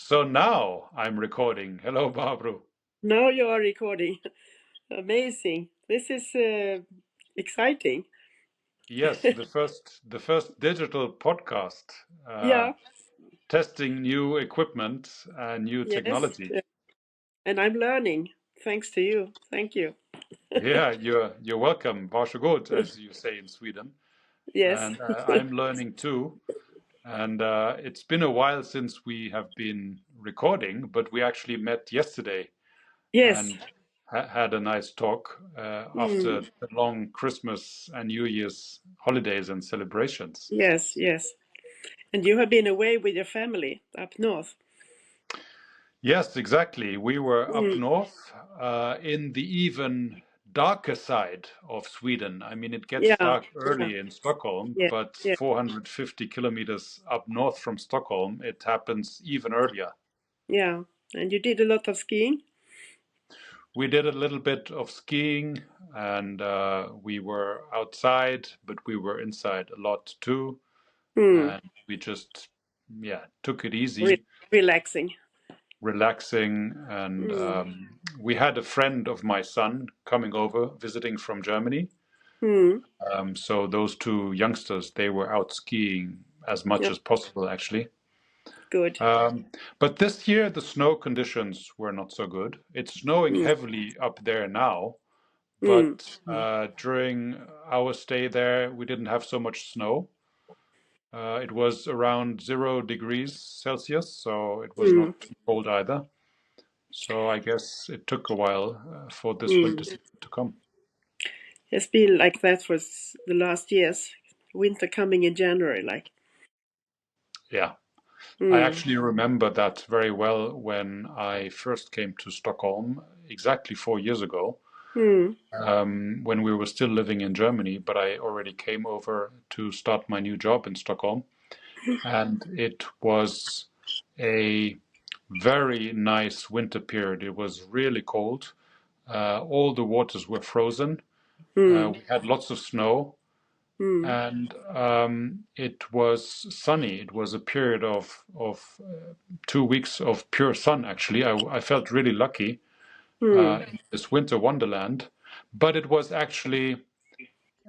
So now I'm recording. Hello, Barbro. Now you are recording. Amazing. This is exciting. Yes, the first digital podcast, uh, Yeah, testing new equipment and new yes. technology. And I'm learning thanks to you. Thank you. Yeah, you're welcome. Varsågod, as you say in Sweden. Yes. And I'm learning too. And it's been a while since we have been recording, but we actually met yesterday Yes. and had a nice talk after Mm. the long Christmas and New Year's holidays and celebrations. Yes, yes. And you have been away with your family up north. Yes, exactly. We were up Mm. north in the even darker side of Sweden. I mean, it gets Yeah, dark yeah, early in Stockholm, yeah, but yeah, 450 kilometers up north from Stockholm, it happens even earlier. yeah. And you did a lot of skiing? We did a little bit of skiing and we were outside, but we were inside a lot too. Mm. And we just, yeah, took it Re- easy, relaxing. relaxing. And Mm. we had a friend of my son coming over, visiting from Germany. Mm. So those two youngsters, they were out skiing as much Yeah, as possible, actually. good. Um, but this year, the snow conditions were not so good. It's snowing Mm. heavily up there now, Mm. but during our stay there, we didn't have so much snow. It was around 0 degrees Celsius, so it was Mm. not too cold either. So I guess it took a while for this winter Mm. season to come. It's been like that for the last years. Winter coming in January, like. Yeah, I Mm. actually remember that very well when I first came to Stockholm exactly 4 years ago, Mm. when we were still living in Germany, but I already came over to start my new job in Stockholm. And it was a very nice winter period. It was really cold. All the waters were frozen. Mm. We had lots of snow, Mm. and it was sunny. It was a period of 2 weeks of pure sun. Actually, I felt really lucky Mm. in this winter wonderland. But it was actually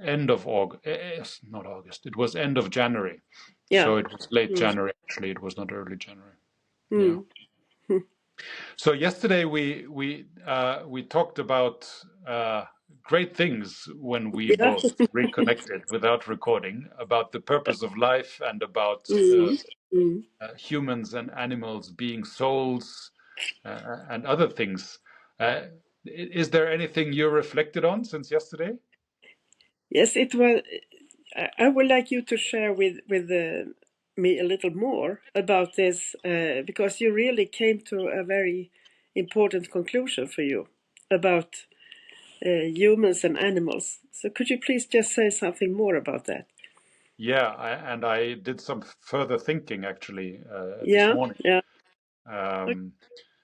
end of August, not August. It was end of January, Yeah. so it was late Mm. January. Actually, it was not early January. Yeah. Mm. So yesterday we talked about great things when we Yeah. both reconnected without recording about the purpose of life and about Mm. Mm. humans and animals being souls and other things. Is there anything you reflected on since yesterday? Yes, it was. I would like you to share with me a little more about this because you really came to a very important conclusion for you about humans and animals. So could you please just say something more about that? Yeah, and I did some further thinking actually this Yeah. morning. Yeah. Um,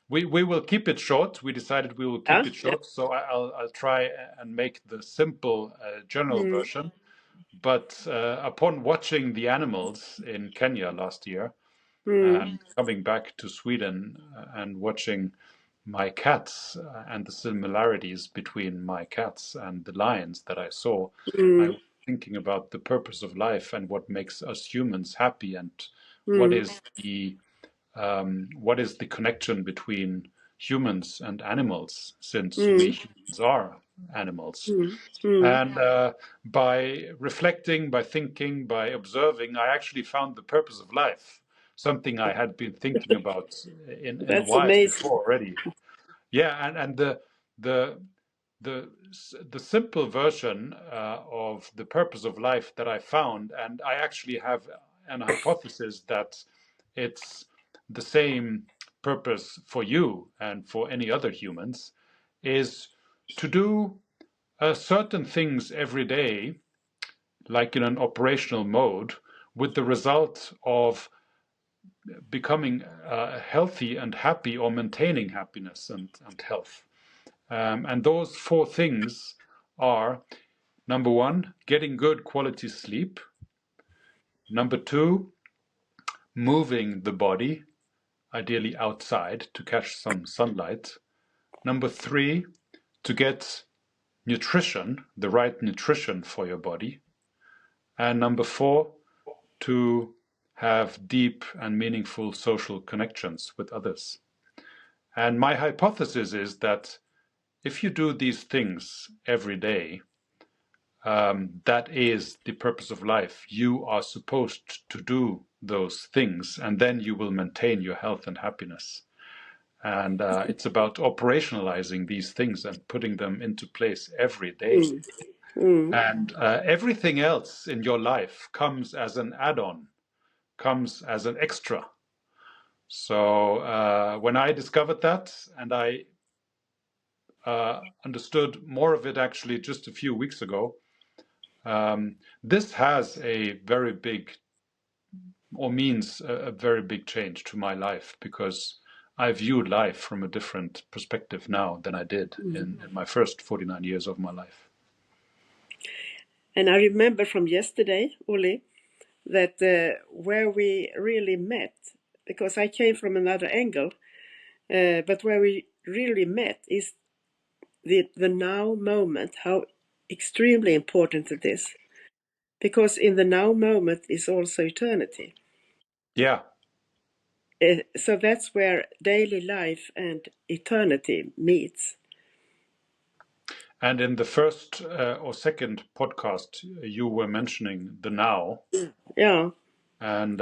we will keep it short. We decided we will keep Yeah. it Yeah. short, so I'll try and make the simple general Mm. version. But upon watching the animals in Kenya last year Mm. and coming back to Sweden and watching my cats and the similarities between my cats and the lions that I saw, I Mm. was thinking about the purpose of life and what makes us humans happy and what Mm. is the connection between humans and animals, since we Mm. humans are animals. Mm. Mm. And by reflecting, by thinking, by observing, I actually found the purpose of life, something I had been thinking about in a That's while amazing. before already. Yeah, and the the simple version of the purpose of life that I found, and I actually have an hypothesis that it's the same purpose for you and for any other humans, is to do certain things every day, like in an operational mode, with the result of becoming healthy and happy or maintaining happiness and health. And those four things are: number one, getting good quality sleep; number two, moving the body; ideally outside to catch some sunlight. Number 3, to get nutrition, the right nutrition for your body. And number 4, to have deep and meaningful social connections with others. And my hypothesis is that if you do these things every day, that is the purpose of life. You are supposed to do those things, and then you will maintain your health and happiness. And it's about operationalizing these things and putting them into place every day. Mm. Mm. And everything else in your life comes as an add-on, comes as an extra. So when I discovered that, and I understood more of it actually just a few weeks ago, this has a very big, or means a very big change to my life, because I view life from a different perspective now than I did in my first 49 years of my life. And I remember from yesterday, Uli, that where we really met, because I came from another angle, but where we really met is the now moment, how extremely important it is. Because in the now moment is also eternity. Yeah. So that's where daily life and eternity meets. And in the first or second podcast, you were mentioning the now, Yeah. and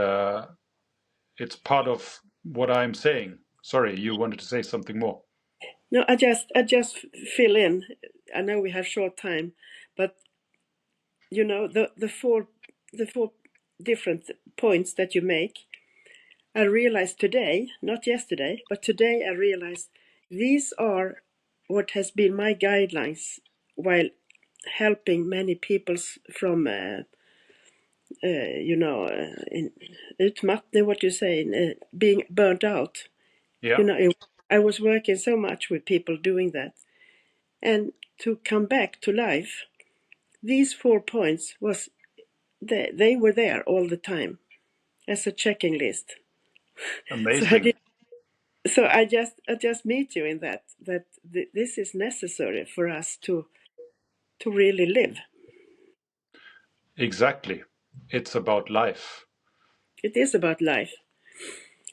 it's part of what I'm saying. Sorry, you wanted to say something more. No, I just fill in. I know we have short time, but you know the four different points that you make. I realized today, not yesterday, but today I realized these are what has been my guidelines while helping many people from in utmattning, what you say, being burnt out. Yeah, You know, I was working so much with people doing that, and to come back to life, these 4 points was they were there all the time as a checking list. So I amazing. did, so I just meet you in that this is necessary for us to really live. Exactly. It's about life. It is about life.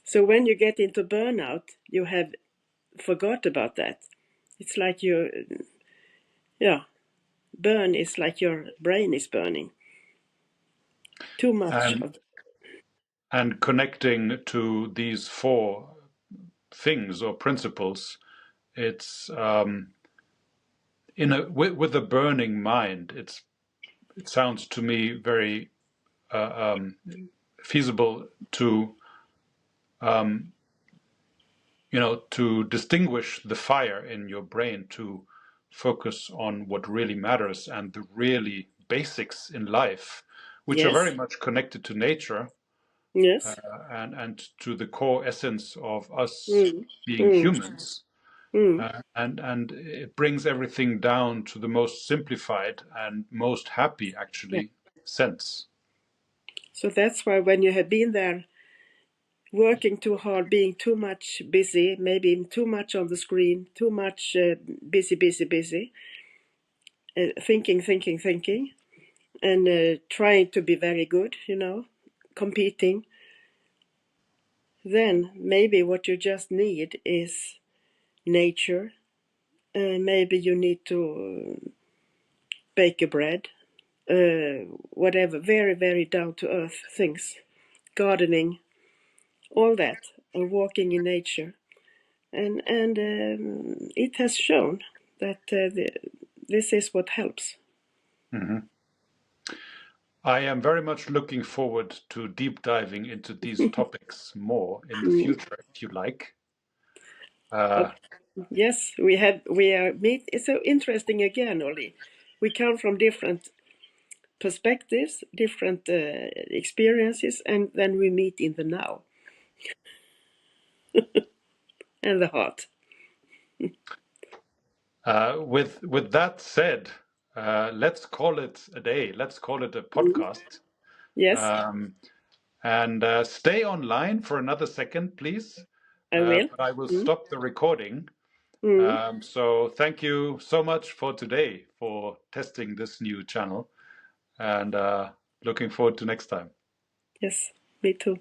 So when you get into burnout, you have forgot about that. It's like yeah, burn is like your brain is burning. Too much And of. and connecting to these 4 things or principles, it's with a burning mind. It sounds to me very feasible to to distinguish the fire in your brain, to focus on what really matters and the really basics in life, which are very Yes, much connected to nature, yes. and to the core essence of us Mm, being mm, humans. mm. And it brings everything down to the most simplified and most happy, Yeah. actually, sense. So that's why when you have been there working too hard, being too much busy, maybe too much on the screen, too much busy, thinking, and trying to be very good, competing, then maybe what you just need is nature. Maybe you need to bake a bread, whatever, very, very down to earth things, gardening, all that, and walking in nature. And it has shown that this is what helps. Mhm. I am very much looking forward to deep diving into these topics more in the Mm. future, if you like. Uh, Okay. Yes, we are meet. It's so interesting again, Oli. We come from different perspectives, different experiences, and then we meet in the now and the heart. with that said, let's call it a day. Let's call it a Mm. podcast. Yes. Um, and stay online for another second, please. I will. but I will Mm. stop the recording. Mm. So thank you so much for today for testing this new channel, and looking forward to next time. Yes, me too.